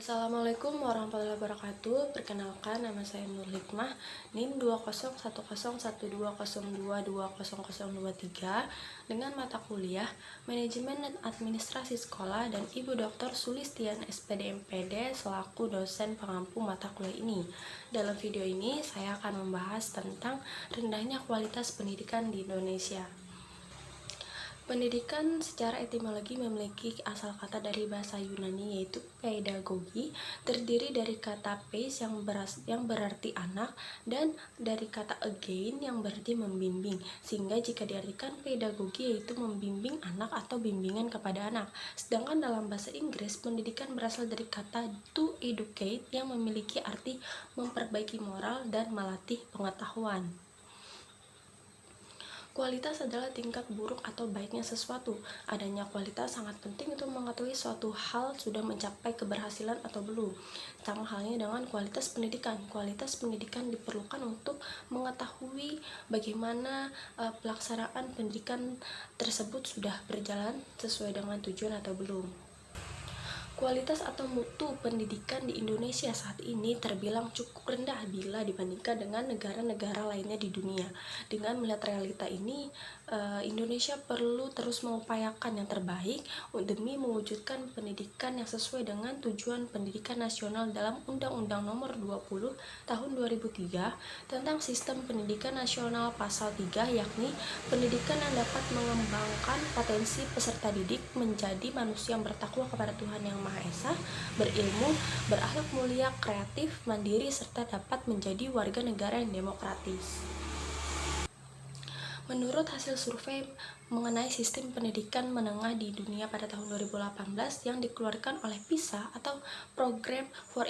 Assalamualaikum warahmatullahi wabarakatuh. Perkenalkan, nama saya Nur Hikmah, NIM 2011012220023 dengan mata kuliah Manajemen dan Administrasi Sekolah dan Ibu Dr. Sulistian SPD MPD selaku dosen pengampu mata kuliah ini. Dalam video ini saya akan membahas tentang rendahnya kualitas pendidikan di Indonesia. Pendidikan secara etimologi memiliki asal kata dari bahasa Yunani yaitu pedagogi, terdiri dari kata pes yang berarti anak dan dari kata again yang berarti membimbing. Sehingga jika diartikan pedagogi yaitu membimbing anak atau bimbingan kepada anak. Sedangkan dalam bahasa Inggris, pendidikan berasal dari kata to educate yang memiliki arti memperbaiki moral dan melatih pengetahuan. Kualitas adalah tingkat buruk atau baiknya sesuatu. Adanya kualitas sangat penting untuk mengetahui suatu hal sudah mencapai keberhasilan atau belum. Sama halnya dengan kualitas pendidikan. Kualitas pendidikan diperlukan untuk mengetahui bagaimana pelaksanaan pendidikan tersebut sudah berjalan sesuai dengan tujuan atau belum. Kualitas atau mutu pendidikan di Indonesia saat ini terbilang cukup rendah bila dibandingkan dengan negara-negara lainnya di dunia. Dengan melihat realita ini, Indonesia perlu terus mengupayakan yang terbaik demi mewujudkan pendidikan yang sesuai dengan tujuan pendidikan nasional dalam Undang-Undang Nomor 20 Tahun 2003 tentang Sistem Pendidikan Nasional Pasal 3, yakni pendidikan yang dapat mengembangkan potensi peserta didik menjadi manusia yang bertakwa kepada Tuhan Yang Maha Esa, berilmu, berakhlak mulia, kreatif, mandiri, serta dapat menjadi warga negara yang demokratis. Menurut hasil survei mengenai sistem pendidikan menengah di dunia pada tahun 2018 yang dikeluarkan oleh PISA atau Program for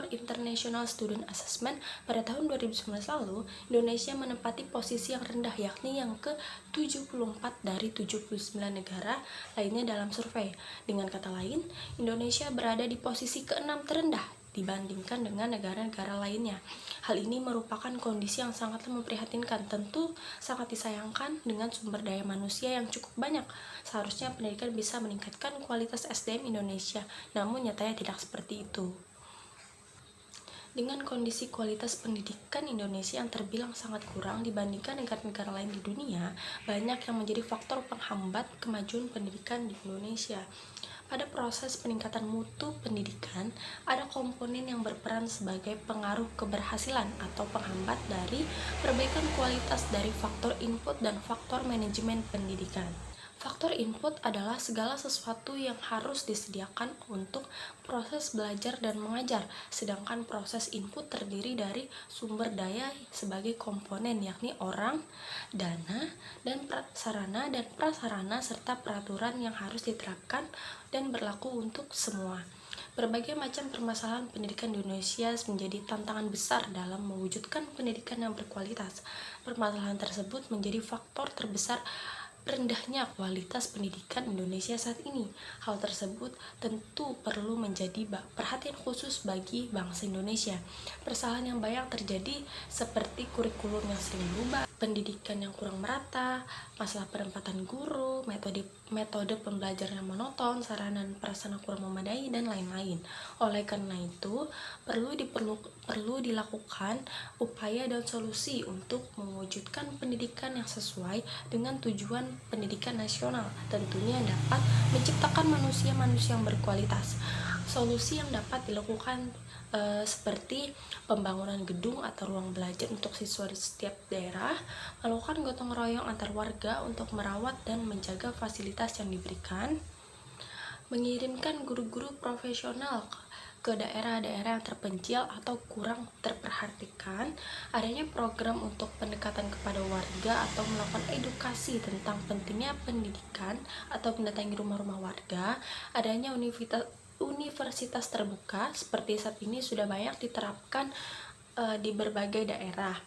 International Student Assessment pada tahun 2019 lalu, Indonesia menempati posisi yang rendah yakni yang ke-74 dari 79 negara lainnya dalam survei. Dengan kata lain, Indonesia berada di posisi ke-6 terendah dibandingkan dengan negara-negara lainnya. Hal ini merupakan kondisi yang sangatlah memprihatinkan. Tentu sangat disayangkan dengan sumber daya manusia yang cukup banyak. Seharusnya pendidikan bisa meningkatkan kualitas SDM Indonesia, namun nyatanya tidak seperti itu. Dengan kondisi kualitas pendidikan Indonesia yang terbilang sangat kurang dibandingkan negara-negara lain di dunia, banyak yang menjadi faktor penghambat kemajuan pendidikan di Indonesia. Pada proses peningkatan mutu pendidikan, ada komponen yang berperan sebagai pengaruh keberhasilan atau penghambat dari perbaikan kualitas dari faktor input dan faktor manajemen pendidikan. Faktor input adalah segala sesuatu yang harus disediakan untuk proses belajar dan mengajar, sedangkan proses input terdiri dari sumber daya sebagai komponen, yakni orang, dana, dan prasarana serta peraturan yang harus diterapkan dan berlaku untuk semua. Berbagai macam permasalahan pendidikan di Indonesia menjadi tantangan besar dalam mewujudkan pendidikan yang berkualitas. Permasalahan tersebut menjadi faktor terbesar rendahnya kualitas pendidikan Indonesia saat ini. Hal tersebut tentu perlu menjadi perhatian khusus bagi bangsa Indonesia. Permasalahan yang banyak terjadi seperti kurikulum yang sering berubah, pendidikan yang kurang merata, masalah penempatan guru, metode pembelajaran yang monoton, sarana dan prasarana kurang memadai, dan lain-lain. Oleh karena itu, perlu dilakukan upaya dan solusi untuk mewujudkan pendidikan yang sesuai dengan tujuan pendidikan nasional, tentunya dapat menciptakan manusia-manusia yang berkualitas. Solusi yang dapat dilakukan seperti pembangunan gedung atau ruang belajar untuk siswa di setiap daerah, melakukan gotong royong antar warga untuk merawat dan menjaga fasilitas yang diberikan, mengirimkan guru-guru profesional ke daerah-daerah yang terpencil atau kurang terperhatikan, adanya program untuk pendekatan kepada warga atau melakukan edukasi tentang pentingnya pendidikan atau mendatangi rumah-rumah warga, adanya universitas terbuka seperti saat ini sudah banyak diterapkan di berbagai daerah,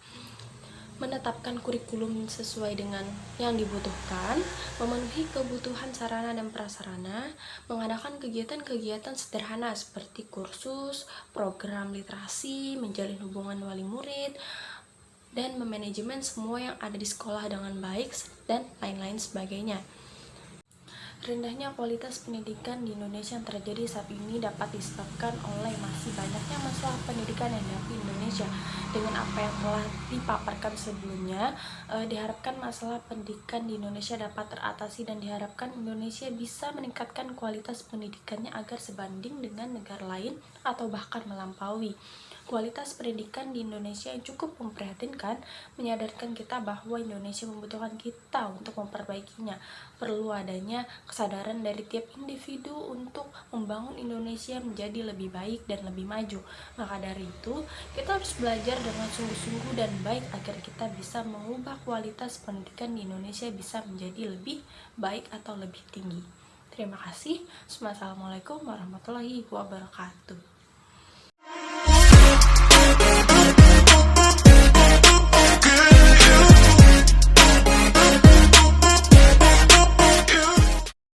menetapkan kurikulum sesuai dengan yang dibutuhkan, memenuhi kebutuhan sarana dan prasarana, mengadakan kegiatan-kegiatan sederhana seperti kursus, program literasi, menjalin hubungan wali murid, dan memanajemen semua yang ada di sekolah dengan baik, dan lain-lain sebagainya. Rendahnya kualitas pendidikan di Indonesia yang terjadi saat ini dapat disebabkan oleh masih banyaknya masalah pendidikan yang dihadapi Indonesia. Dengan apa yang telah dipaparkan sebelumnya, diharapkan masalah pendidikan di Indonesia dapat teratasi dan diharapkan Indonesia bisa meningkatkan kualitas pendidikannya agar sebanding dengan negara lain atau bahkan melampaui. Kualitas pendidikan di Indonesia yang cukup memprihatinkan menyadarkan kita bahwa Indonesia membutuhkan kita untuk memperbaikinya. Perlu adanya kesadaran dari tiap individu untuk membangun Indonesia menjadi lebih baik dan lebih maju. Maka dari itu, kita harus belajar dengan sungguh-sungguh dan baik agar kita bisa mengubah kualitas pendidikan di Indonesia bisa menjadi lebih baik atau lebih tinggi. Terima kasih. Wassalamualaikum warahmatullahi wabarakatuh.